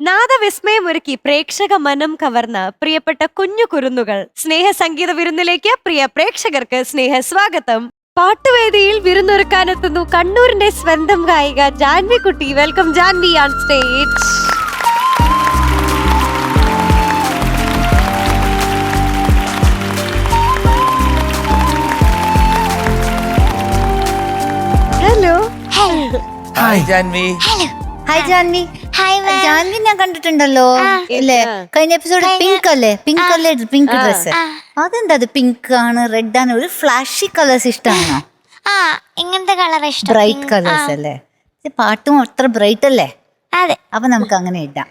നാദവിസ്മയമൊരുക്കി പ്രേക്ഷക മനം കവർന്ന പ്രിയപ്പെട്ട കുഞ്ഞു കുരുന്നുകൾ സ്നേഹ സംഗീത വിരുന്നിലേക്ക് പ്രിയ പ്രേക്ഷകർക്ക് സ്നേഹ സ്വാഗതം. പാട്ടുവേദിയിൽ വിരുന്നൊരുക്കാനെത്തുന്നു കണ്ണൂരിന്റെ സ്വന്തം ഗായിക ജാൻവി കുട്ടി. Welcome Janvi on stage. Hello. Hi Janvi. Hi Janvi. Janvi ഞാൻ കണ്ടിട്ടുണ്ടല്ലോ അല്ലേ? കഴിഞ്ഞ എപ്പിസോഡ് പിങ്ക് അല്ലേ? Pink dress. അതെന്താ അത്? പിങ്ക് ആണ്, റെഡ് ആണ്, ഒരു ഫ്ലാഷി കളേഴ്സ് ഇഷ്ടമാണോ? ഇങ്ങനത്തെ കളർ ഇഷ്ടം. ബ്രൈറ്റ് കളേഴ്സ് അല്ലേ? പാട്ടും അത്ര ബ്രൈറ്റ് അല്ലേ? അതെ. അപ്പൊ നമുക്ക് അങ്ങനെ ഇടാം.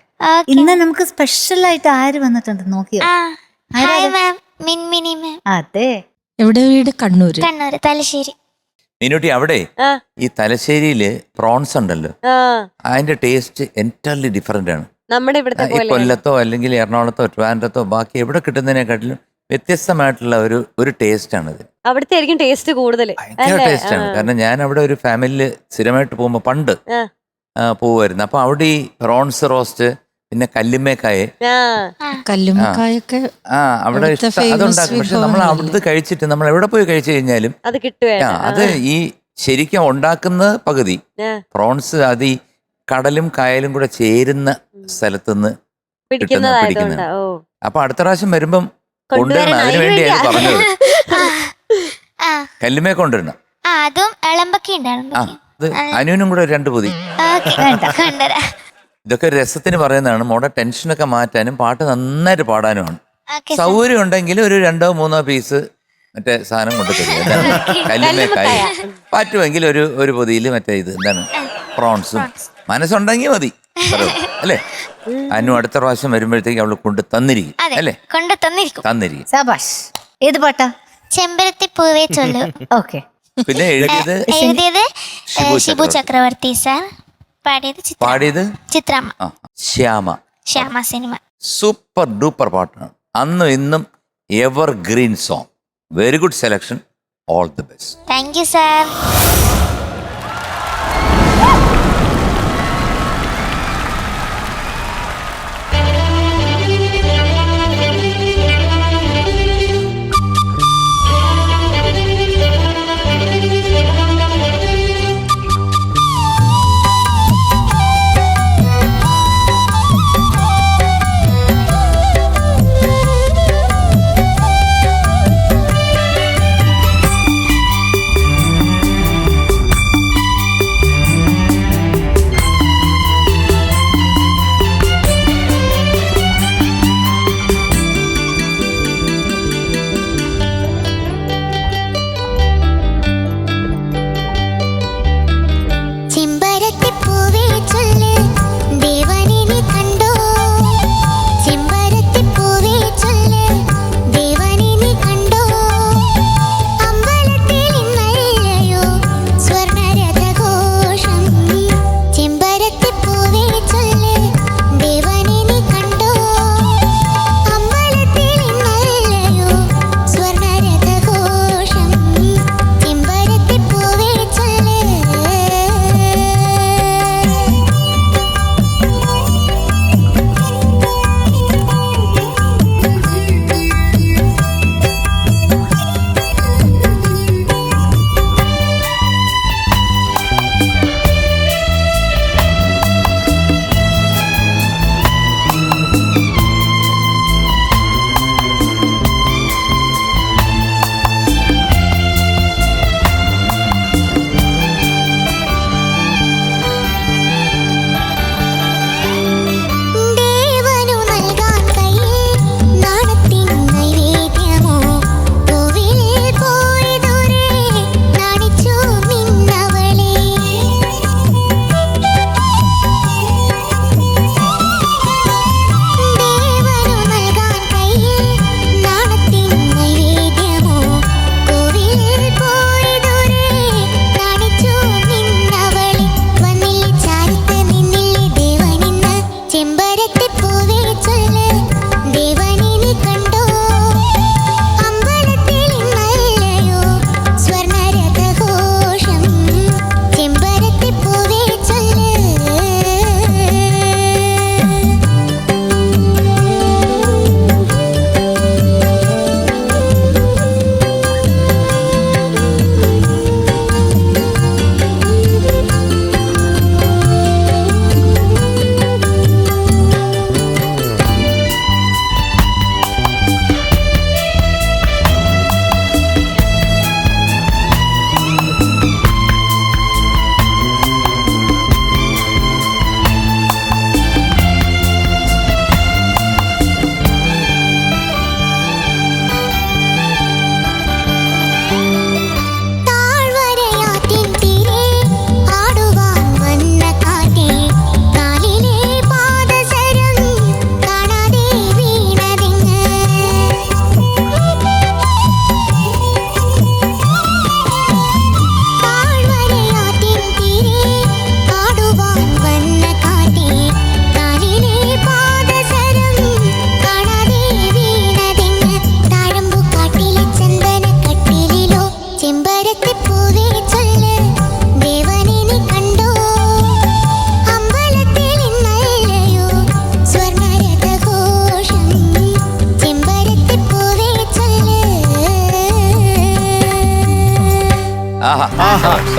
ഇന്ന് നമുക്ക് സ്പെഷ്യൽ ആയിട്ട് ആര് വന്നിട്ടുണ്ട് നോക്കിയോ? അതെ. എവിടെ വീട്? കണ്ണൂര്. തലശ്ശേരി. മീനുട്ടി, അവിടെ ഈ തലശ്ശേരിയില് പ്രോൺസ് ഉണ്ടല്ലോ, അതിന്റെ ടേസ്റ്റ് എൻറ്റയർലി ഡിഫറെന്റ് ആണ്. നമ്മുടെ ഇവിടുത്തെ ഈ കൊല്ലത്തോ അല്ലെങ്കിൽ എറണാകുളത്തോ ട്രിവാൻഡ്രത്തോ ബാക്കി എവിടെ കിട്ടുന്നതിനെക്കാട്ടിലും വ്യത്യസ്തമായിട്ടുള്ള ഒരു ടേസ്റ്റ് ആണിത്. അവിടുത്തെ ആയിരിക്കും ടേസ്റ്റ് കൂടുതൽ. ഭയങ്കര ടേസ്റ്റ് ആണ്. കാരണം ഞാൻ അവിടെ ഒരു ഫാമിലിയിൽ സ്ഥിരമായിട്ട് പോകുമ്പോ പണ്ട് പോവായിരുന്നു. അപ്പൊ അവിടെ ഈ പ്രോൺസ് റോസ്റ്റ്, പിന്നെ കല്ലുമ്മേക്കായ, കല്ലുമ്മക്കായൊക്കെ അവിടെ അതുണ്ടാക്കും. പക്ഷെ നമ്മൾ അവിടുത്തെ കഴിച്ചിട്ട് നമ്മൾ എവിടെ പോയി കഴിച്ചു കഴിഞ്ഞാലും അത് കിട്ടുക. അത് ഈ ശരിക്കും ഉണ്ടാക്കുന്ന പകുതി പ്രോൺസ് അത് ഈ കടലും കായലും കൂടെ ചേരുന്ന സ്ഥലത്തുനിന്ന് പിടിക്കുന്നത്. അപ്പൊ അടുത്ത പ്രാവശ്യം വരുമ്പം കൊണ്ടുവരണം. അതിനു വേണ്ടിയാണ് പറഞ്ഞത്. കല്ലുമേ കൊണ്ടുവരണം. അതും ഇളമ്പൊക്കെ ഉണ്ടായിരുന്നു. അത് അനുവിനും കൂടെ 2 പൊതി. ഇതൊക്കെ രസത്തിന് പറയുന്നതാണ്. മോടെ ടെൻഷനൊക്കെ മാറ്റാനും പാട്ട് നന്നായിട്ട് പാടാനുമാണ്. സൗകര്യം ഉണ്ടെങ്കിൽ ഒരു 2-3 പീസ് മറ്റേ സാധനം കൊണ്ടു തരും. കല്ലുമേക്കായി പറ്റുമെങ്കിൽ ഒരു പൊതിയിൽ മറ്റേ ഇത് എന്താണ് പ്രോൺസും മനസ്സുണ്ടെങ്കിൽ മതി അല്ലേ? അനു അടുത്ത പ്രാവശ്യം വരുമ്പോഴത്തേക്ക് അവള് കൊണ്ട് തന്നിരിക്കും അല്ലേ? തന്നിരിക്കും. സബാഷ്. ഏത് പാട്ടാ? ചെമ്പരത്തി പൂവേ ചൊല്ലു. ഓക്കെ. പിന്നെ എഴുതിയത് ഷിബു ചക്രവർത്തി സാർ, പാടിയത് ചിത്രമ്മ. ശ്യാമ സിനിമ. സൂപ്പർ ഡൂപ്പർ പാട്ടാണ്. അന്നും ഇന്നും evergreen song. Very good selection. All the best. Thank you sir.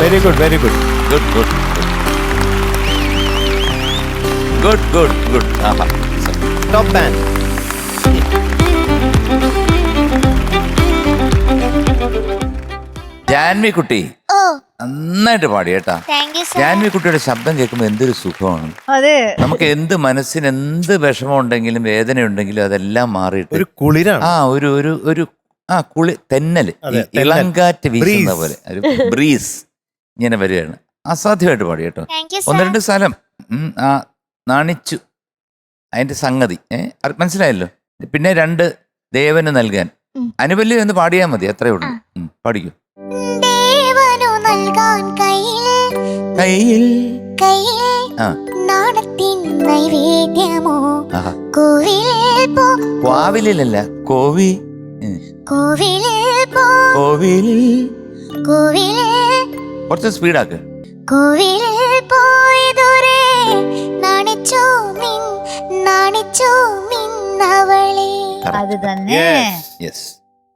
Very good very good. Good good good good good. ആഹാ ടോപ്പ് ബാൻഡ്. ജാൻവി കുട്ടി ഓ നന്നായിട്ട് പാടി കേട്ടാ. Thank you sir. ജാൻവി കുട്ടിയുടെ ശബ്ദം കേൾക്കുമ്പോൾ എന്തൊരു സുഖമാണ്. അതെ, നമുക്ക് എന്ത് മനസ്സിന് എന്ത് വിഷമം ഉണ്ടെങ്കിലും വേദന ഉണ്ടെങ്കിലും അതെല്ലാം മാറിയിട്ട് ഒരു കുളിരാണ്. ഒരു ഒരു ഒരു കുളി തെന്നല്, അതെ, തെന്നൽ. ഇളങ്കാറ്റ് വീശുന്ന Breeze. പോലെ ഒരു ബ്രീസ് ഇങ്ങനെ വരികയാണ്. അസാധ്യമായിട്ട് പാടി കേട്ടോ. താങ്ക് യു ഒന്ന് സർ. രണ്ട് സ്ഥലം നാണിച്ചു അതിന്റെ സംഗതി അത് മനസ്സിലായല്ലോ. പിന്നെ രണ്ട് ദേവന് നൽകാൻ അനുപല്ലി എന്ന് പാടിയാൽ മതി, അത്രേ ഉള്ളൂ. പാടിക്കൂ. ദേവനു നൽകാൻ കയ്യിൽ കയ്യിൽ ആ നാണത്തിൻ നൈവേദ്യമോ ആഹാ. കോവിലിൽ പോ കോവിലല്ല കോവി കോവിലിൽ പോ കോവിലിൽ കോവിലിൽ കുറച്ച് സ്പീഡാക്ക്. കോവിലിൽ പോയി ദൂരെ നാണിച്ചു മിന്നവളെ. അത് തന്നെ. യെസ്,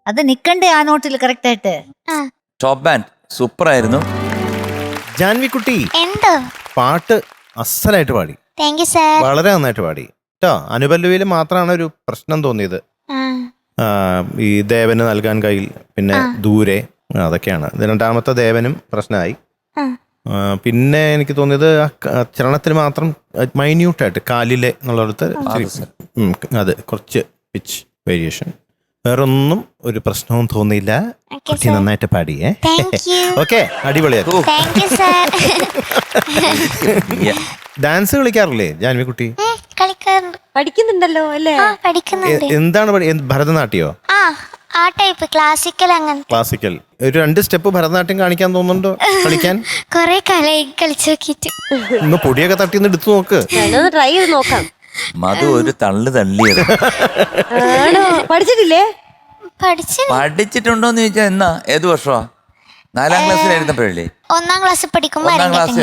അത് നിക്കണ്ടേ ആ നോട്ടിൽ കറക്റ്റ് ആയിട്ട്. ടോപ്പ് ബാൻഡ് സൂപ്പർ ആയിരുന്നു. ജാൻവി കുട്ടി എന്തോ പാട്ട് അസലായിട്ട് പാടി, താങ്ക് യു സർ. വളരെ നന്നായിട്ട് പാടി കേട്ടോ. അനുപല്ലവിയിൽ മാത്രമാണ് ഒരു പ്രശ്നം തോന്നിയത്. ഈ ദേവന് നൽകാൻ കയ്യിൽ, പിന്നെ ദൂരെ, അതൊക്കെയാണ്. രണ്ടാമത്തെ ദേവനും പ്രശ്നമായി. പിന്നെ എനിക്ക് തോന്നിയത് ചരണത്തിൽ മാത്രം മൈന്യൂട്ടായിട്ട് കാലിലെ എന്നുള്ളിടത്ത് അത് കുറച്ച് പിച്ച് വേരിയേഷൻ. വേറൊന്നും ഒരു പ്രശ്നവും തോന്നിയില്ല. കുട്ടി നന്നായിട്ട് പാടിയേ. ഓക്കെ, അടിപൊളിയായിരുന്നു. Thank you sir. ഡാൻസ് കളിക്കാറില്ലേ ജാൻവി കുട്ടി? കളിക്കാറുണ്ട്. പഠിക്കുന്നുണ്ടല്ലോ അല്ലേ? പഠിക്കുന്നുണ്ട്. എന്താണ് ഭരതനാട്യോ? ആ ടൈപ്പ് ക്ലാസിക്കൽ അങ്ങനത്തെ. ക്ലാസിക്കൽ. ഒരു 2 സ്റ്റെപ്പ് ഭരതനാട്യം കാണിക്കാൻ തോന്നുന്നുണ്ടോ കളിക്കാൻ? കൊറേ കാലായി കളിച്ചു നോക്കിട്ട്. ഒന്ന് പൊടിയൊക്കെ തട്ടി ഒന്ന് എടുത്തു നോക്ക്. ഞാനൊന്ന് ട്രൈ ചെയ്ത് നോക്കാം. മധു ഒരു തള്ളിയത്. ആണോ? പഠിച്ചിട്ടില്ലേ? പഠിച്ചിട്ടുണ്ടോന്ന് ചോദിച്ചാൽ എന്നാ, ഏത് വർഷമാ? 4ാം ക്ലാസ്സിലായിരുന്നപ്പോഴല്ലേ? 1ാം ക്ലാസ് പഠിക്കുമ്പോ 1ാം ക്ലാസ്.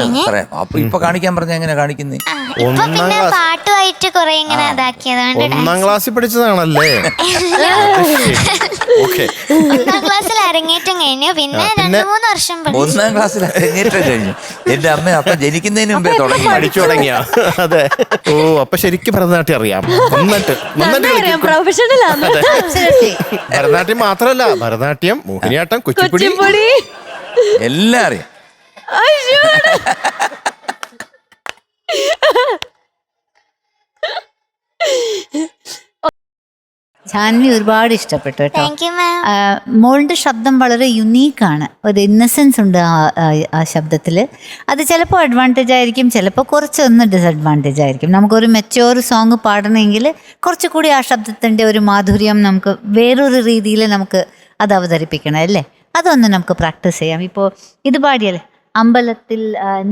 അപ്പൊ ഇപ്പൊ കാണിക്കാൻ പറഞ്ഞ എങ്ങനെ കാണിക്കുന്നേ? ഇപ്പൊ പിന്നെ പാട്ടുമായിട്ട് കൊറേ ഇങ്ങനെ ഇതാക്കിയതുകൊണ്ട് 1ാം ക്ലാസ്സിൽ പഠിച്ചതാണല്ലേ? ഓക്കെ. 1ാം ക്ലാസ്സിൽ അരങ്ങേറ്റം കഴിഞ്ഞു. പിന്നെ 2-3 വർഷം പഠിച്ചു. 1ാം ക്ലാസ്സിൽ അരങ്ങേറ്റം കഴിഞ്ഞു. എന്റെ അമ്മ അപ്പൊ ജനിക്കുന്നതിന് മുമ്പേ പഠിച്ചു തുടങ്ങിയ. അതെ. ഓ, അപ്പൊ ശരിക്കും ഭരതനാട്യം അറിയാം. നന്നായിട്ട് പ്രൊഫഷണൽ ആണ്. ഭരതനാട്യം മാത്രല്ല, ഭരതനാട്യം, മോഹിനിയാട്ടം, കുച്ചിപ്പുടി എല്ലാം അറിയാം. ജാൻവി ഒരുപാട് ഇഷ്ടപ്പെട്ടു കേട്ടോ. താങ്ക് യു മാം. മോളുടെ ശബ്ദം വളരെ യുണീക്കാണ്. ഒരു ഇന്നസെൻസ് ഉണ്ട് ആ ശബ്ദത്തിൽ. അത് ചിലപ്പോൾ അഡ്വാൻറ്റേജ് ആയിരിക്കും, ചിലപ്പോൾ കുറച്ചൊന്ന് ഡിസഡ്വാൻറ്റേജ് ആയിരിക്കും. നമുക്കൊരു മെച്യൂർ സോങ് പാടണമെങ്കിൽ കുറച്ചുകൂടി ആ ശബ്ദത്തിൻ്റെ ഒരു മാധുര്യം നമുക്ക് വേറൊരു രീതിയിൽ നമുക്ക് അത് അവതരിപ്പിക്കണം അല്ലേ. അതൊന്ന് നമുക്ക് പ്രാക്ടീസ് ചെയ്യാം. ഇപ്പോൾ ഇത് പാടിയല്ലേ അമ്പലത്തിൽ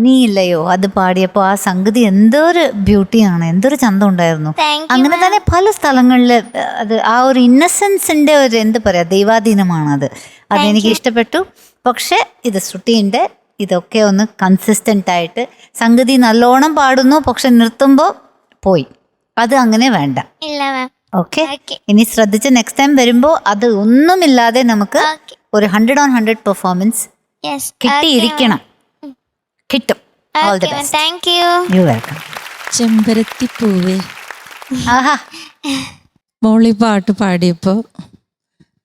നീ ഇല്ലയോ, അത് പാടിയപ്പോൾ ആ സംഗതി എന്തൊരു ബ്യൂട്ടിയാണ്, എന്തൊരു ചന്തം ഉണ്ടായിരുന്നു. അങ്ങനെ തന്നെ പല സ്ഥലങ്ങളിൽ അത് ആ ഒരു ഇന്നസെൻസിൻ്റെ ഒരു എന്താ പറയുക ദൈവാധീനമാണത്. അതെനിക്ക് ഇഷ്ടപ്പെട്ടു. പക്ഷെ ഇത് ശ്രുതിൻ്റെ ഇതൊക്കെ ഒന്ന് കൺസിസ്റ്റൻ്റ് ആയിട്ട് സംഗതി നല്ലോണം പാടുന്നു, പക്ഷെ നിർത്തുമ്പോൾ പോയി. അത് അങ്ങനെ വേണ്ട. ഇല്ല മാം. ഓക്കെ, ഇനി ശ്രദ്ധിച്ച് നെക്സ്റ്റ് ടൈം വരുമ്പോൾ അത് ഒന്നുമില്ലാതെ നമുക്ക് ഒരു 100/100 പെർഫോമൻസ് കിട്ടിയിരിക്കണം. കിട്ടും. All the best. Thank you. You welcome. ചെമ്പരത്തിപ്പൂവേ. ആഹാ, മോളി പാട്ട് പാടിയപ്പോൾ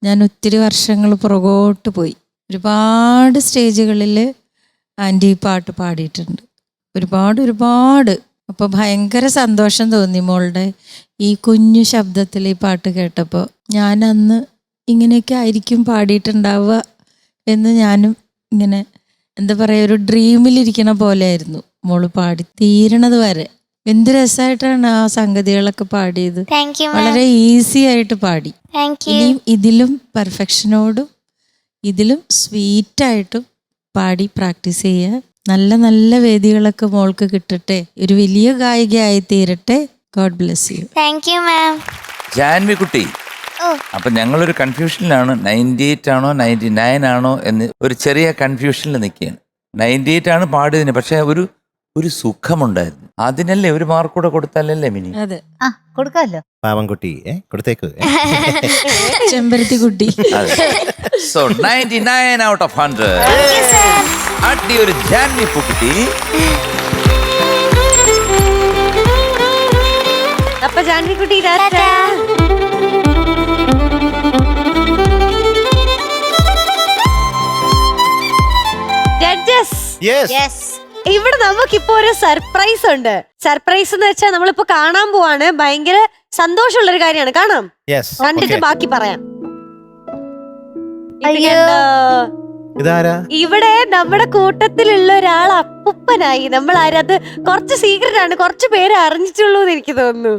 ഞാൻ ഒത്തിരി വർഷങ്ങൾ പുറകോട്ട് പോയി. ഒരുപാട് സ്റ്റേജുകളിൽ ആൻറ്റി ഈ പാട്ട് പാടിയിട്ടുണ്ട്, ഒരുപാട്. അപ്പോൾ ഭയങ്കര സന്തോഷം തോന്നി മോളുടെ ഈ കുഞ്ഞു ശബ്ദത്തിൽ ഈ പാട്ട് കേട്ടപ്പോൾ. ഞാൻ അന്ന് ഇങ്ങനെയൊക്കെ ആയിരിക്കും പാടിയിട്ടുണ്ടാവുക എന്ന് ഞാനും ഇങ്ങനെ എന്താ പറയുക ഒരു ഡ്രീമിലിരിക്കണ പോലെയായിരുന്നു മോള് പാടി തീരണത് വരെ. എന്ത് രസമായിട്ടാണ് ആ സംഗതികളൊക്കെ പാടിയത്. വളരെ ഈസി ആയിട്ട് പാടി. ഇനിയും ഇതിലും പെർഫെക്ഷനോടും ഇതിലും സ്വീറ്റായിട്ടും പാടി പ്രാക്ടീസ് ചെയ്യുക. നല്ല നല്ല വേദികളൊക്കെ മോൾക്ക് കിട്ടട്ടെ, ഒരു വലിയ ഗായികയായി തീരട്ടെ. God bless you. Thank you ma'am. Janvi കുട്ടി, അപ്പൊ ഞങ്ങളൊരു കൺഫ്യൂഷനിലാണ്. 98 ആണോ 99 ആണോ എന്ന് ഒരു ചെറിയ കൺഫ്യൂഷനിൽ നിൽക്കുകയാണ്. 98 ആണ് പാടിയതിന്, പക്ഷെ ഒരു ഒരു സുഖമുണ്ടായിരുന്നു. അതിനല്ലേ ഒരു മാർക്ക് കൂടെ കൊടുത്താലല്ലേ മിനി? അതെ, ആ കൊടുക്കാമല്ലോ. പാവൻകുട്ടി കൊടുത്തേക്ക്. ചെമ്പരത്തി കുട്ടി. So 99 out of 100. അടി ഒരു ജാൻവി പൂക്കുട്ടി. അപ്പൊ ജാൻവിക്കുട്ടി ജഡ്ജസ്, യെസ്. ഇവിടെ നമുക്കിപ്പോ ഒരു സർപ്രൈസ് ഉണ്ട്. സർപ്രൈസ് എന്ന് വെച്ചാൽ നമ്മളിപ്പോ കാണാൻ പോവാണ്. ഭയങ്കര സന്തോഷമുള്ള ഒരു കാര്യമാണ്. കാണാം, കണ്ടിട്ട് ബാക്കി പറയാം. ഇത് അയ്യോ. കണ്ടോ? ഇതാരാ? ഇവിടെ നമ്മുടെ കൂട്ടത്തിലുള്ള ഒരാൾ അപ്പൂപ്പനായി. നമ്മൾ ആരത് കുറച്ച് സീക്രട്ട് ആണ്, കുറച്ച് പേര് അറിഞ്ഞിട്ടുള്ളൂ എന്ന് എനിക്ക് തോന്നുന്നു.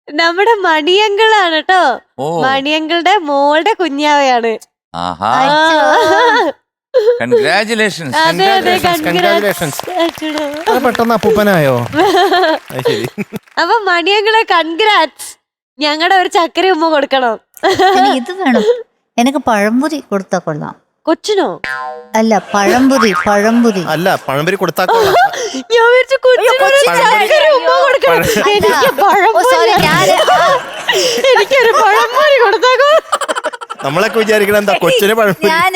നമ്മുടെ മണിയങ്കളാണ് കേട്ടോ. ഓ. മണിയങ്കളുടെ മോളുടെ കുഞ്ഞാവയാണ്. ആഹാ, ആ. കൺഗ്രാറ്റുലേഷൻസ്. അതെ അതെ, Congratulations. congrats. അത് പെട്ടെന്ന് അപ്പൂപ്പനായോ? അത് ശരി. അപ്പൊ മണിയങ്കളെ കൺഗ്രാറ്റ്സ്. ഞങ്ങളുടെ ഒരു ചക്കര ഉമ്മ കൊടുക്കണം. എനിക്ക് ഇത് വേണം. എനിക്ക് പഴംപൊരി കൊടുത്താ കൊള്ളാം. കൊച്ചിനോ? അല്ല, പഴംപൊരി. അല്ല, പഴംപൊരി കൊടുത്താ കൊള്ളാം. ഞാൻ വിചാരിച്ചു കൊച്ചിനൊരു ചക്കര ഉമ്മ കൊടുക്കണം. എനിക്ക് പഴംപൊരി, എനിക്കൊരു പഴംപൊരി കൊടുത്താക്കോ. നമ്മളൊക്കെ വിചാരിക്കണം എന്താ കൊച്ചിന് പഴംപൊരി. ഞാൻ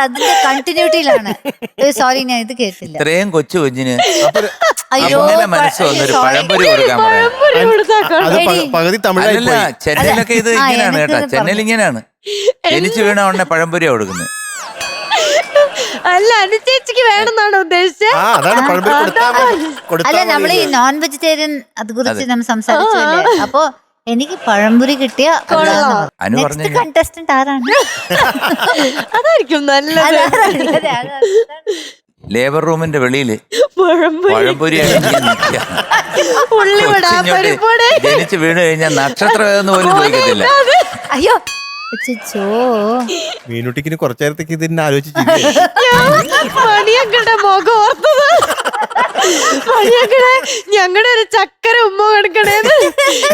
അതിന്റെ കണ്ടിന്യൂറ്റിയിലാണ്. സോറി, ഞാൻ ഇത് കേട്ടില്ല. ഇത്രയും കൊച്ചു കുഞ്ഞിന് അയ്യോ, അങ്ങനെ മനസ്സ് വന്നൊരു sorry. പഴംപൊരി കൊടുക്കാൻ പറയാം. പഴംപൊരി കൊടുത്താക്കോ. അത് പകുതി തമിഴായി അല്ലല്ല, പോയി. ചെന്നൈയിലൊക്കെ ഇത് ഇങ്ങനെയാണ് എനിക്ക് കേട്ടാ. ചെന്നൈയിൽ ഇങ്ങനെയാണ്. ജനിച്ചു വീണ ഉടനെ പഴംപൊരിയാ കൊടുക്കുന്നത്. അല്ല, അനുചേച്ചിക്ക് വേണമെന്നാണോ ഉദ്ദേശിച്ചത്? ആ, അതാണ് പഴംപൊരി കൊടുത്താ അല്ല, നമ്മള് ഈ നോൺ വെജിറ്റേറിയൻ അത് കുറിച്ച് നമ്മൾ സംസാരിച്ചല്ലേ. അപ്പൊ എനിക്ക് പഴംപൊരി കിട്ടിയ അനു നെക്സ്റ്റ് പറഞ്ഞു കണ്ടസ്റ്റന്റ് ആരാണ്? അതായിരിക്കും നല്ലത്. ലേബർ റൂമിന്റെ വെളിയില് പഴംപൊരി, പഴംപൊരി ഉള്ളിവട, പരിപ്പുവട. ജനിച്ചു വീണ് കഴിഞ്ഞാൽ നക്ഷത്രം ഏതെന്ന് പോലും ചോദിക്കത്തില്ല. അയ്യോ, അച്ചോ. മീനുട്ടിക്കിന് കുറച്ചു നേരത്തേക്ക് ഇതിനെ ആലോചിച്ചു. മണിയങ്കളുടെ മുഖം ഓർത്തത്. മണിയങ്കളെ ഞങ്ങളുടെ ഒരു ചക്കര ഉമ്മ കൊടുക്കണേന്ന്.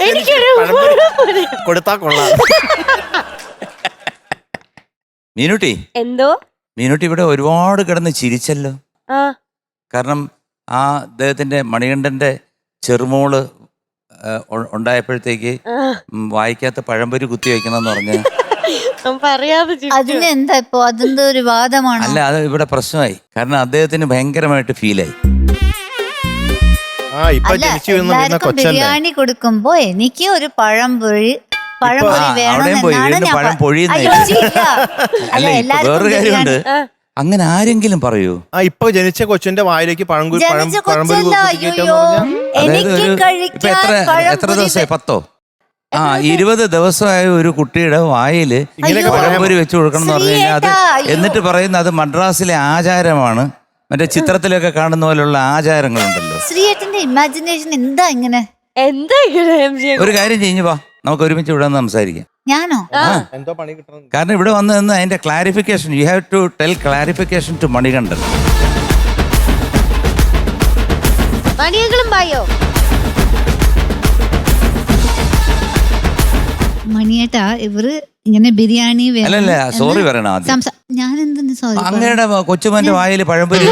എനിക്കൊരു പഴംപൊരി. കൊടുത്താ കൊള്ളാം. മീനുട്ടി, എന്തോ? മീനുട്ടി ഇവിടെ ഒരുപാട് കിടന്ന് ചിരിച്ചല്ലോ. ആ, കാരണം ആ അദ്ദേഹത്തിന്റെ മണികണ്ഠന്റെ ചെറുമോള് ഉണ്ടായപ്പോഴത്തേക്ക് വായിക്കാത്ത പഴംപൊരി കുത്തി വെക്കണമെന്ന് പറഞ്ഞ് പറയാതെ അതിന് എന്താ ഇപ്പൊ? അതെന്തോ ഒരു വാദമാണ്. അല്ല, അത് ഇവിടെ പ്രശ്നമായി. കാരണം അദ്ദേഹത്തിന് ഭയങ്കരമായിട്ട് ഫീലായി. ആ, ഇപ്പൊ ജനിച്ചു വീഴുന്ന എല്ലാവർക്കും കൊച്ചല്ലേ. ബിരിയാണി കൊടുക്കുമ്പോ എനിക്ക് ഒരു പഴംപൊരി അവിടെയും പോയി വീണ്ടും പഴം പൊഴിയുന്ന. അല്ല, ഇപ്പൊ വേറൊരു കാര്യമുണ്ട്. അങ്ങനെ ആരെങ്കിലും പറയൂ? ആ, ഇപ്പൊ ജനിച്ച കൊച്ചിന്റെ വായിലേക്ക് പഴംപൊരി അതായത് ഇപ്പൊ എത്ര ദിവസമായി? 10 20 ദിവസമായ ഒരു കുട്ടിയുടെ വായില് പഴംപൊരി വെച്ച് കൊടുക്കണം എന്ന് പറഞ്ഞു കഴിഞ്ഞാൽ അത് എന്നിട്ട് പറയുന്ന അത് മദ്രാസിലെ ആചാരമാണ്. മറ്റേ ചിത്രത്തിലൊക്കെ കാണുന്ന പോലുള്ള ആചാരങ്ങളുണ്ടല്ലോ. ശ്രീയേട്ടന്റെ ഇമാജിനേഷൻ എന്താ ഇങ്ങനെ? എന്താ ഒരു കാര്യം ചെയ്ഞ്ഞു വാ, നമുക്ക് ഒരുമിച്ച് ഇവിടെ നിന്ന് സംസാരിക്കാം. ഞാനോ? എന്തോ പണി കിട്ടണം. കാരണം ഇവിടെ വന്ന് നിന്ന് അതിന്റെ clarification, you have to tell clarification to Manikandan. മണിയങ്കളും പായോ? മണിയേട്ടാ, ഇവര് ഇങ്ങനെ ബിരിയാണി അല്ലല്ല, സോറി പറയണം ആദ്യം. ഞാൻ എന്തിനു സോറി? അങ്ങയുടെ കൊച്ചുമോന്റെ വായിൽ പഴംപൊരി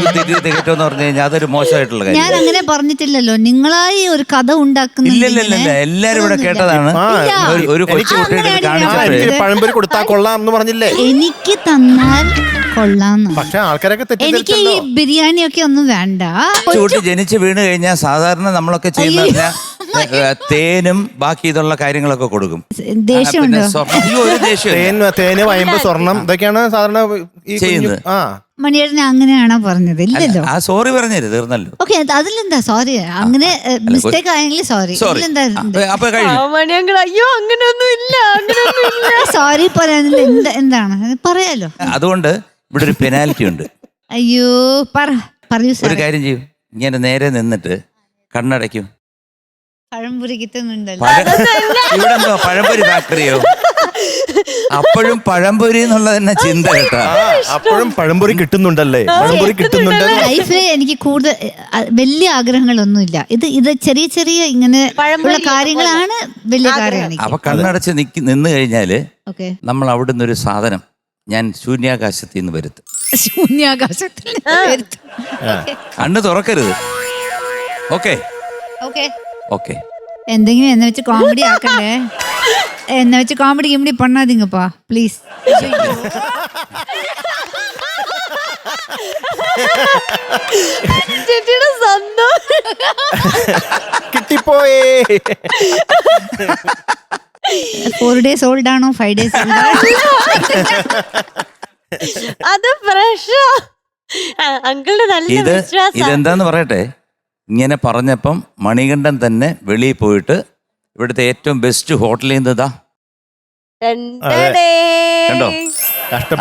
തികറ്റോന്ന് പറഞ്ഞു കഴിഞ്ഞാൽ അതൊരു മോശമായിട്ടുള്ള ഞാൻ കാര്യം. അങ്ങനെ പറഞ്ഞിട്ടില്ലല്ലോ. നിങ്ങളായി ഒരു കഥ ഉണ്ടാക്കുന്നില്ല. ഇല്ലല്ല, എല്ലാരും ഇവിടെ കേട്ടതാണ്. ഒരു കൊച്ചു കുട്ടിയുടെ കാണിച്ചപ്പോഴേ പഴംപൊരി കൊടുത്താ കൊള്ളാം എന്ന് പറഞ്ഞില്ലേ? എനിക്ക് തന്നാൽ കൊള്ളാന്ന്. പക്ഷെ ആൾക്കാരൊക്കെ എനിക്ക് ഈ തെറ്റിദ്ധരിച്ചല്ലോ. ബിരിയാണിയൊക്കെ ഒന്നും വേണ്ട. കൊച്ചുകുട്ടി ജനിച്ച് വീണ് കഴിഞ്ഞാൽ സാധാരണ നമ്മളൊക്കെ ചെയ്യുന്ന തേനും ബാക്കി ഇതുള്ള കാര്യങ്ങളൊക്കെ കൊടുക്കും. ദേഷ്യമുണ്ടോ? ഒരു ദേഷ്യം തേന് വയമ്പ് സ്വർണം ഇതൊക്കെയാണ് സാധാരണ ഈ ചെയ്യുന്നത്. ആ, മണിയേട്ടൻ അങ്ങനെയാണോ പറഞ്ഞത്? ഇല്ലല്ലോ. ആ സോറി പറഞ്ഞത് തീർന്നല്ലോ. ഓക്കെ, അതിലെന്താ സോറി? അങ്ങനെ മിസ്റ്റേക്ക് ആയെങ്കിൽ സോറി. ഇതിലെന്താ? അപ്പൊ കഴിഞ്ഞു. മണിയങ്കൾ അയ്യോ അങ്ങനെയൊന്നും ഇല്ല, അങ്ങനെയൊന്നും ഇല്ല. സോറി പറയാനില്ല. എന്താണ് പറയാലോ? അതുകൊണ്ട് ഇവിടെ ഒരു പെനാൽറ്റി ഉണ്ട്. അയ്യോ, പറയൂ ഒരു സാർ. കാര്യം ചെയ്യും, ഇങ്ങനെ നേരെ നിന്നിട്ട് കണ്ണടയ്ക്കും. പഴംപൊരി കിട്ടുന്നുണ്ടല്ലോ. ഇവിടെ എന്തോ പഴംപൊരി ഫാക്ടറിയോ? അപ്പോഴും പഴംപൊരി എന്നുള്ള തന്നെ ചിന്ത കേട്ടാ. അപ്പോഴും പഴംപൊരി കിട്ടുന്നുണ്ടല്ലേ? പഴംപൊരി കിട്ടുന്നുണ്ടല്ലോ. ലൈഫില് എനിക്ക് കൂടുതൽ വലിയ ആഗ്രഹങ്ങളൊന്നുമില്ല. ഇത് ചെറിയ ചെറിയ ഇങ്ങനെ ഉള്ള കാര്യങ്ങളാണ് വലിയ കാര്യം. അപ്പൊ കണ്ണടച്ച് നിന്ന് കഴിഞ്ഞാല് ഓക്കെ, നമ്മൾ അവിടുന്ന് ഒരു സാധനം ഞാൻ ശൂന്യാകാശത്തിൽ നിന്ന് വരുത്തും. ശൂന്യാകാശത്തിൽ കണ്ണ് തുറക്കരുത്. Okay okay okay. എന്തെങ്കിലും എന്നെ വെച്ച് കോമഡി ആക്കണ്ടേ, എന്നെ വെച്ച് കോമഡി കിമഡി பண்ணாதீங்கப்பா പ്ലീസ്. ചേച്ചിയുടെ സ്വന്തം കിട്ടിപ്പോയേ. 4 days old ആണോ 5 days old ആണോ? അത് ഫ്രഷ് അങ്കിളുടെ നല്ല ഇത് വിശ്വാസം. ഇതെന്താന്ന് പറയട്ടെ, ഇങ്ങനെ പറഞ്ഞപ്പം മണികണ്ഠൻ തന്നെ വെളിയിൽ പോയിട്ട് ഇവിടുത്തെ ഏറ്റവും ബെസ്റ്റ് ഹോട്ടലിൽ നിന്നതാ കണ്ടോ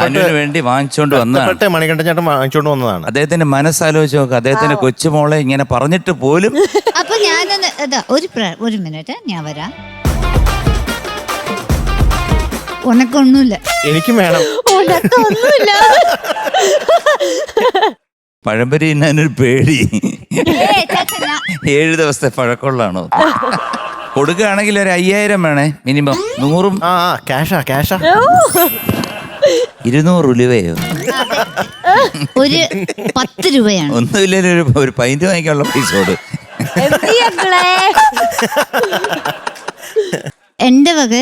അനുവിന് വേണ്ടി വാങ്ങിച്ചോണ്ട് വന്നതാണ്. മണികണ്ഠൻ ചേട്ടൻ വാങ്ങിച്ചോണ്ട് വന്നതാണ്. അദ്ദേഹത്തിന്റെ മനസ്സാലോചിച്ച് നോക്കുക, അദ്ദേഹത്തിന്റെ കൊച്ചുമോളെ ഇങ്ങനെ പറഞ്ഞിട്ട് പോലും. അപ്പൊ ഞാനൊന്ന് ഒരു മിനിറ്റ് ഞാൻ വരാം. ഉനക്കൊന്നുമില്ല, എനിക്കും വേണം. ഒന്നുമില്ല. പഴംപരി തിന്നാനൊരു പേടി. 7 ദിവസത്തെ പഴക്കമുള്ളതാണോ? കൊടുക്കുകയാണെങ്കിൽ ഒരു 5000 വേണേ മിനിമം. 100 ക്യാഷാ 200 ഉലുവയോ ഒരു 10 രൂപയാണ്. ഒന്നുമില്ലല്ലോ, ഒരു പൈന്റ് വാങ്ങിക്കാനുള്ള പൈസ കൊടു. എന്റെ വക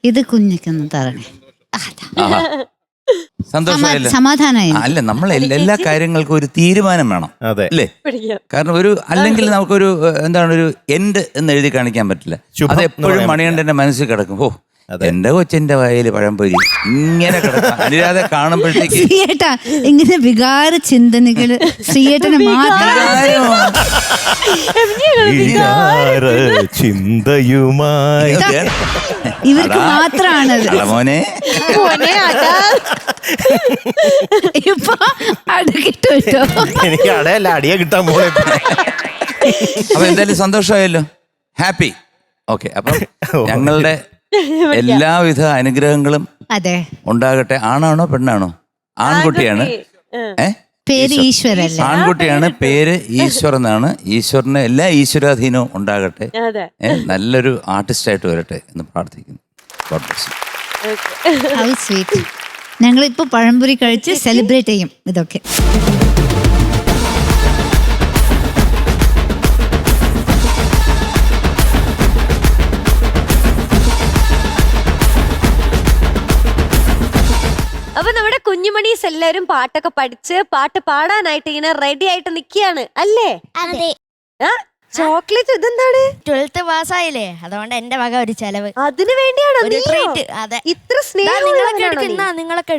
ഇത് കുഞ്ഞിക്കൊന്ന് തരണേ. സന്തോഷമായില്ല? സമാധാനമായി. അല്ല, നമ്മൾ എല്ലാ കാര്യങ്ങൾക്കും ഒരു തീരുമാനം വേണം, അതെ അല്ലേ? കാരണം അല്ലെങ്കിൽ നമുക്കൊരു എന്താണ് ഒരു എൻഡ് എന്ന് എഴുതി കാണിക്കാൻ പറ്റില്ല. അത് എപ്പോഴും മണികണ്ഠന്റെ മനസ്സിൽ കിടക്കും. ഓ, എന്റെ കൊച്ചിന്റെ വയല് പഴംപൊരി ഇങ്ങനെ കിടക്കാം. അനുരാധ കാണുമ്പോഴത്തേക്ക് ശ്രീയേട്ടാ ഇങ്ങനെ വികാര ചിന്തനകള് ശ്രീയേട്ടന് മാത്രം ചിന്തയുമായി ഇവർക്ക് മാത്രമാണത്. മോനെ ഇപ്പൊ അടുക്കിട്ടു കേട്ടോ. എനിക്ക് അടയല്ല, അടിയെ കിട്ടാൻ പോലെ. അപ്പൊ എന്തായാലും സന്തോഷമായല്ലോ, ഹാപ്പി. ഓക്കെ, അപ്പം ഞങ്ങളുടെ എല്ലാവിധ അനുഗ്രഹങ്ങളും അതെ ഉണ്ടാകട്ടെ. ആണാണോ പെണ്ണാണോ? ആൺകുട്ടിയാണ്. പേര് ഈശ്വരല്ലേ? ആൺകുട്ടിയാണ്, പേര് ഈശ്വർ എന്നാണ്. ഈശ്വരന് എല്ലാ ഈശ്വരാധീനവും ഉണ്ടാകട്ടെ. നല്ലൊരു ആർട്ടിസ്റ്റായിട്ട് വരട്ടെ എന്ന് പ്രാർത്ഥിക്കുന്നു. How sweet. ഞങ്ങളിപ്പോ പഴംപൊരി കഴിച്ച് സെലിബ്രേറ്റ് ചെയ്യും ഇതൊക്കെ. അപ്പൊ നമ്മുടെ കുഞ്ഞുമണീസ് എല്ലാരും പാട്ടൊക്കെ പഠിച്ച് പാട്ട് പാടാനായിട്ട് ഇങ്ങനെ റെഡി ആയിട്ട് നിക്കുകയാണ് അല്ലേ? അതെ. ചോക്ലേറ്റ് ഇതെന്താണ്? 12th പാസ്സായില്ലേ, അതുകൊണ്ട് എന്റെ വക ഒരു ചെലവ്. അതിനു വേണ്ടിയാണോ ഒരു ട്രീറ്റ്? അതെ. ഇത്ര സ്നേഹം നിങ്ങളൊക്കെ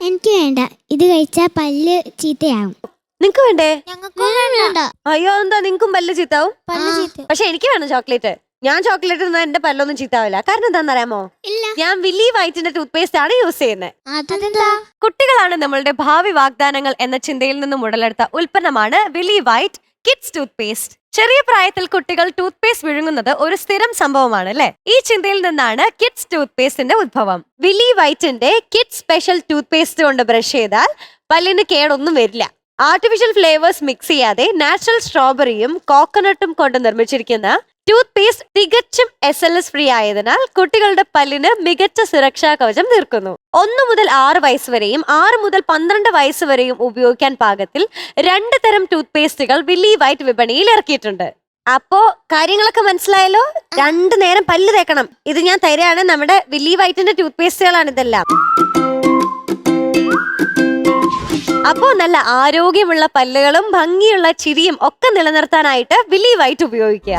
എനിക്ക് വേണ്ട, ഇത് കഴിച്ചാ പല്ല് ചീത്തയാവും. നിങ്ങക്ക് വേണ്ടേ? ഞങ്ങൾക്ക് വേണ്ട. അയ്യോ, എന്താ നിങ്ങക്കും പല്ല് ചീത്താവും? പല്ല് ചീത്ത. പക്ഷെ എനിക്ക് വേണം ചോക്ലേറ്റ്. ഞാൻ ചോക്ലേറ്റ് തിന്നാ എന്റെ പല്ലൊന്നും ചീത്താവില്ല. കാരണം എന്താണെന്നറിയാമോ? ഞാൻ വില്ലി വൈറ്റിന്റെ ടൂത്ത് പേസ്റ്റ് ആണ് യൂസ് ചെയ്യുന്നത്. അതെന്താ? കുട്ടികളാണ് നമ്മളുടെ ഭാവി വാഗ്ദാനങ്ങൾ എന്ന ചിന്തയിൽ നിന്നും ഉടലെടുത്ത ഉൽപ്പന്നമാണ് willy white kids toothpaste. ചെറിയ പ്രായത്തിൽ കുട്ടികൾ ടൂത്ത് പേസ്റ്റ് വിഴുങ്ങുന്നത് ഒരു സ്ഥിരം സംഭവമാണ് അല്ലെ? ഈ ചിന്തയിൽ നിന്നാണ് കിഡ്സ് ടൂത്ത് പേസ്റ്റിന്റെ ഉദ്ഭവം. വില്ലി വൈറ്റിന്റെ കിഡ്സ് സ്പെഷ്യൽ ടൂത്ത് പേസ്റ്റ് കൊണ്ട് ബ്രഷ് ചെയ്താൽ പല്ലിന് കേടൊന്നും വരില്ല. ആർട്ടിഫിഷ്യൽ ഫ്ലേവേഴ്സ് മിക്സ് ചെയ്യാതെ നാച്ചുറൽ സ്ട്രോബെറിയും കോക്കനട്ടും കൊണ്ട് നിർമ്മിച്ചിരിക്കുന്ന ടൂത്ത് പേസ്റ്റ് തികച്ചും SLS ഫ്രീ ആയതിനാൽ കുട്ടികളുടെ പല്ലിന് മികച്ച സുരക്ഷാ കവചം തീർക്കുന്നു. 1 മുതൽ 6 വയസ്സ് വരെയും 6 മുതൽ 12 വയസ്സ് വരെയും ഉപയോഗിക്കാൻ പാകത്തിൽ 2 തരം ടൂത്ത് പേസ്റ്റുകൾ വില്ലി വൈറ്റ് വിപണിയിൽ ഇറക്കിയിട്ടുണ്ട്. അപ്പോ കാര്യങ്ങളൊക്കെ മനസ്സിലായല്ലോ. 2 നേരം പല്ല് തേക്കണം. ഇത് ഞാൻ തരാണ്. നമ്മുടെ വില്ലി വൈറ്റിന്റെ ടൂത്ത് പേസ്റ്റുകളാണ് ഇതെല്ലാം. അപ്പോ നല്ല ആരോഗ്യമുള്ള പല്ലുകളും ഭംഗിയുള്ള ചിരിയും ഒക്കെ നിലനിർത്താനായിട്ട് വില്ലി വൈറ്റ് ഉപയോഗിക്കുക.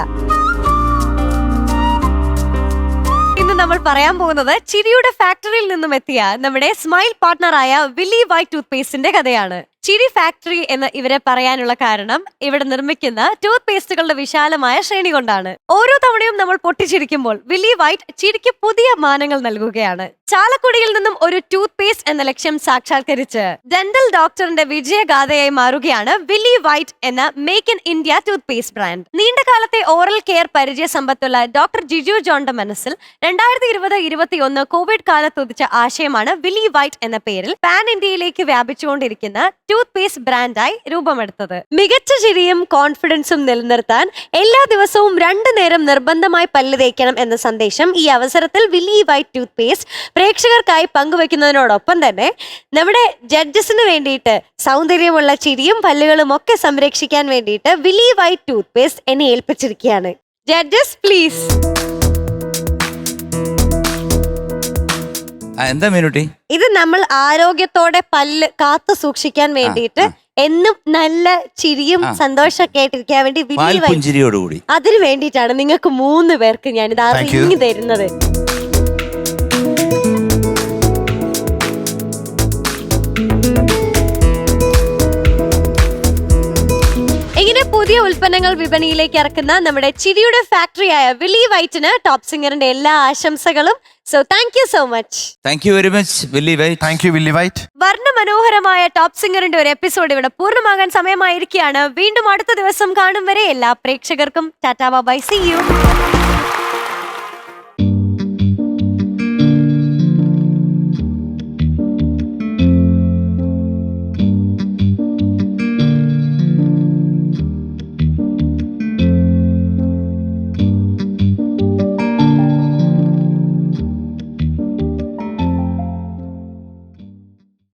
ഇന്ന് നമ്മൾ പറയാൻ പോകുന്നത് ചിരിയുടെ ഫാക്ടറിയിൽ നിന്നും എത്തിയ നമ്മുടെ സ്മൈൽ പാർട്ട്ണറായ വില്ലി വൈറ്റ് ടൂത്ത് പേസ്റ്റിന്റെ കഥയാണ്. ചിരി ഫാക്ടറി എന്ന് ഇവരെ പറയാനുള്ള കാരണം ഇവിടെ നിർമ്മിക്കുന്ന ടൂത്ത് പേസ്റ്റുകളുടെ വിശാലമായ ശ്രേണി കൊണ്ടാണ്. ഓരോ തവണയും നമ്മൾ പൊട്ടിച്ചിരിക്കുമ്പോൾ വില്ലി വൈറ്റ് ചിരിക്ക് പുതിയ മാനങ്ങൾ നൽകുകയാണ്. ചാലക്കുടിയിൽ നിന്നും ഒരു ടൂത്ത് പേസ്റ്റ് എന്ന ലക്ഷ്യം സാക്ഷാത്കരിച്ച് ഡെന്റൽ ഡോക്ടറിന്റെ വിജയഗാഥയായി മാറുകയാണ് വില്ലി വൈറ്റ് എന്ന make in India tooth paste brand. നീണ്ടകാലത്തെ ഓറൽ കെയർ പരിചയ സമ്പത്തുള്ള ഡോക്ടർ ജിജു ജോണിന്റെ മനസ്സിൽ 2020-21 കോവിഡ് കാലത്ത് ഉദിച്ച ആശയമാണ് വില്ലി വൈറ്റ് എന്ന പേരിൽ പാൻ ഇന്ത്യയിലേക്ക് വ്യാപിച്ചുകൊണ്ടിരിക്കുന്ന ടൂത്ത് പേസ്റ്റ് ബ്രാൻഡായി രൂപമെടുത്തത്. മികച്ച ചിരിയും കോൺഫിഡൻസും നിലനിർത്താൻ എല്ലാ ദിവസവും 2 നേരം നിർബന്ധമായി പല്ല് തേക്കണം എന്ന സന്ദേശം ഈ അവസരത്തിൽ വില്ലി വൈറ്റ് ടൂത്ത് പേസ്റ്റ് പ്രേക്ഷകർക്കായി പങ്കുവെക്കുന്നതിനോടൊപ്പം തന്നെ നമ്മുടെ ജഡ്ജസിന് വേണ്ടിയിട്ട് സൗന്ദര്യമുള്ള ചിരിയും പല്ലുകളും ഒക്കെ സംരക്ഷിക്കാൻ വേണ്ടിയിട്ട് വില്ലി വൈറ്റ് ടൂത്ത് പേസ്റ്റ് എന്നെ ഏൽപ്പിച്ചിരിക്കുകയാണ്. Judges please. എന്താ മീനുട്ടി? ഇത് നമ്മൾ ആരോഗ്യത്തോടെ പല്ല് കാത്തു സൂക്ഷിക്കാൻ വേണ്ടിയിട്ട് എന്നും നല്ല ചിരിയും സന്തോഷമൊക്കെ ആയിട്ടിരിക്കാൻ വേണ്ടി പുഞ്ചിരിയോടുകൂടി അതിനു വേണ്ടിയിട്ടാണ് നിങ്ങൾക്ക് 3 പേർക്ക് ഞാൻ ഇത് അറിഞ്ഞു തരുന്നത്. ഇങ്ങനെ പുതിയ ഉൽപ്പന്നങ്ങൾ വിപണിയിലേക്ക് ഇറക്കുന്ന നമ്മുടെ ചിരിയുടെ ഫാക്ടറിയായ വില്ലി വൈറ്റിന് ടോപ്പ് സിംഗറിന്റെ എല്ലാ ആശംസകളും. So thank you so much. Thank you very much Willy White. Thank you Willy White. വർണ്ണമനോഹരമായ ടോപ്പ് സിംഗറിന്റെ ഒരു എപ്പിസോഡ് ഇവിടെ പൂർണ്ണമാകാൻ സമയമായിരിക്കുകയാണ്. വീണ്ടും അടുത്ത ദിവസം കാണും വരെ എല്ലാ പ്രേക്ഷകർക്കും ടാറ്റാ ബൈ, സീ യു.